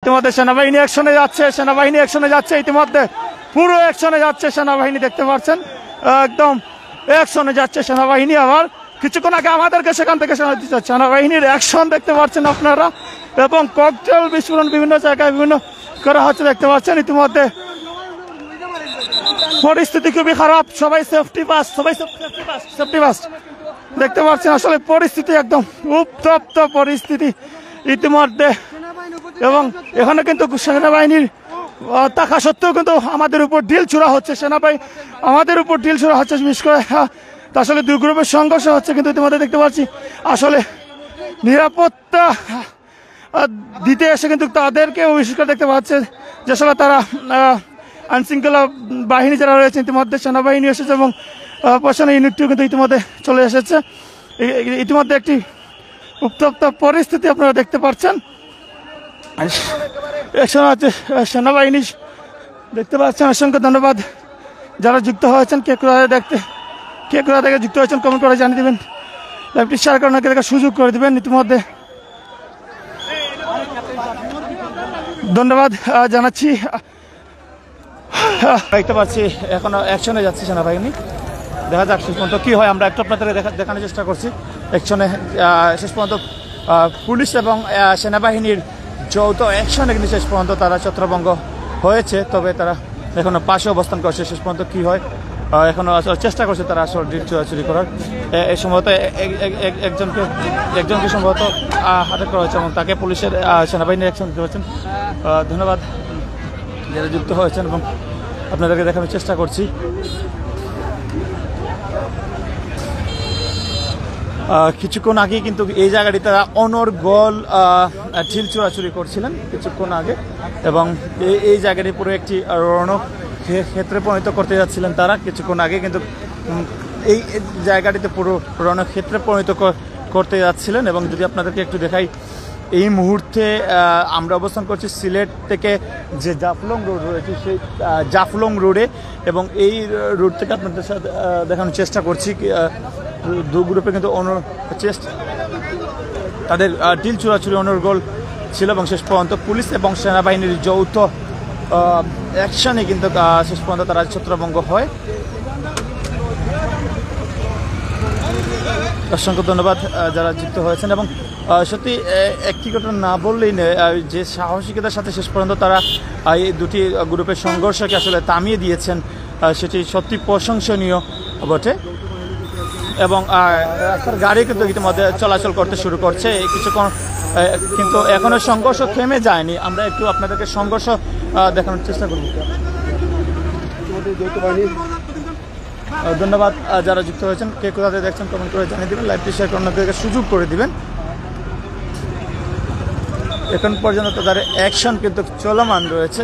ইতিমধ্যে সেনাবাহিনী অ্যাকশনে যাচ্ছে ইতিমধ্যে পুরো অ্যাকশনে যাচ্ছে সেনাবাহিনী, দেখতে পাচ্ছেন একদম অ্যাকশনে যাচ্ছে সেনাবাহিনী। আবার কিছুক্ষণ আগে আমাদেরকে সেখান থেকে সেনাবাহিনীর অ্যাকশন দেখতে পাচ্ছেন আপনারা, এবং ককটেল বিস্ফোরণ বিভিন্ন জায়গায় বিভিন্ন করা হচ্ছে দেখতে পাচ্ছেন। ইতিমধ্যে পরিস্থিতি খুবই খারাপ, সবাই সেফটি ফার্স্ট দেখতে পাচ্ছেন। আসলে পরিস্থিতি একদম উত্তপ্ত পরিস্থিতি ইতিমধ্যে, এবং এখানে কিন্তু সেনাবাহিনীর থাকা সত্ত্বেও কিন্তু আমাদের উপর ঢিল ছোড়া হচ্ছে, বিশেষ করে আসলে দুই গ্রুপের সংঘর্ষ হচ্ছে। কিন্তু ইতিমধ্যে দেখতে পাচ্ছি আসলে নিরাপত্তা দিতে এসে কিন্তু তাদেরকে বিশেষ করে দেখতে পাচ্ছে যে আসলে তারা আইনশৃঙ্খলা বাহিনী যারা রয়েছে ইতিমধ্যে সেনাবাহিনী এসেছে, এবং প্রশাসন ইউনিটটিও কিন্তু ইতিমধ্যে চলে এসেছে। ইতিমধ্যে একটি উত্তপ্ত পরিস্থিতি আপনারা দেখতে পাচ্ছেন। সেনাবাহিনী দেখতে পাচ্ছেন। অসংখ্য ধন্যবাদ যারা যুক্ত হয়েছেন, কে কোথা থেকে যুক্ত হয়েছেন কমেন্ট করে জানিয়ে দেবেন, লাইভটি শেয়ার করে দেখার সুযোগ করে দেবেন। ইতিমধ্যে ধন্যবাদ জানাচ্ছি। দেখতে পাচ্ছি এখনো অ্যাকশনে যাচ্ছে সেনাবাহিনী, দেখা যাক শেষ পর্যন্ত কি হয়। আমরা একটু আপনাদের দেখানোর চেষ্টা করছি। অ্যাকশনে শেষ পর্যন্ত পুলিশ এবং সেনাবাহিনীর যৌথ অ্যাকশনে কিন্তু শেষ পর্যন্ত তারা ছত্রভঙ্গ হয়েছে, তবে তারা এখনো পাশে অবস্থান করছে। শেষ পর্যন্ত কি হয় এখনো চেষ্টা করছে তারা আসলে ঢিল চুরি করার। এই সম্ভবত একজনকে সম্ভবত আটক করা হয়েছে, এবং তাকে পুলিশের সেনাবাহিনীর অ্যাকশন দিতে পারছেন। ধন্যবাদ যারা যুক্ত হয়েছেন, এবং আপনাদেরকে দেখানোর চেষ্টা করছি। কিছুক্ষণ আগে কিন্তু এই জায়গাটি তারা অনর্গল ঢিল চোরাচুরি করছিলেন কিছুক্ষণ আগে, এবং এই জায়গাটি পুরো একটি রণক্ষেত্রে পরিণত করতে যাচ্ছিলেন তারা কিছুক্ষণ আগে। কিন্তু এই জায়গাটিতে পুরো রণক্ষেত্রে পরিণত করতে যাচ্ছিলেন। এবং যদি আপনাদেরকে একটু দেখাই, এই মুহূর্তে আমরা অবস্থান করছি সিলেট থেকে যে জাফলং রোড রয়েছে সেই জাফলং রোডে, এবং এই রোড থেকে আপনাদের সাথে দেখানোর চেষ্টা করছি। দু গ্রুপে কিন্তু তাদের ঢিল চোরাচুরি অনর্গল ছিল, এবং শেষ পর্যন্ত পুলিশ এবং সেনাবাহিনীর যৌথ অ্যাকশনে কিন্তু শেষ পর্যন্ত তারা ছত্রভঙ্গ হয়। অসংখ্য ধন্যবাদ যারা যুক্ত হয়েছেন, এবং সত্যি একটি ঘটনা না বললেই নয়, যে সাহসিকতার সাথে শেষ পর্যন্ত তারা এই দুটি গ্রুপের সংঘর্ষকে আসলে থামিয়ে দিয়েছেন, সেটি সত্যি প্রশংসনীয় বটে। এবং রাস্তার গাড়ি কিন্তু ইতিমধ্যে চলাচল করতে শুরু করছে কিছুক্ষণ, কিন্তু এখনো সংঘর্ষ থেমে যায়নি। আমরা একটু আপনাদেরকে সংঘর্ষ দেখানোর চেষ্টা করব। ধন্যবাদ যারা যুক্ত হয়েছেন, কে কোথা থেকে দেখছেন কমেন্ট করে জানিয়ে দেবেন, লাইভটি শেয়ার করে অন্যদেরকে সুযোগ করে দিবেন। এখন পর্যন্ত তাদের অ্যাকশন কিন্তু চলমান রয়েছে।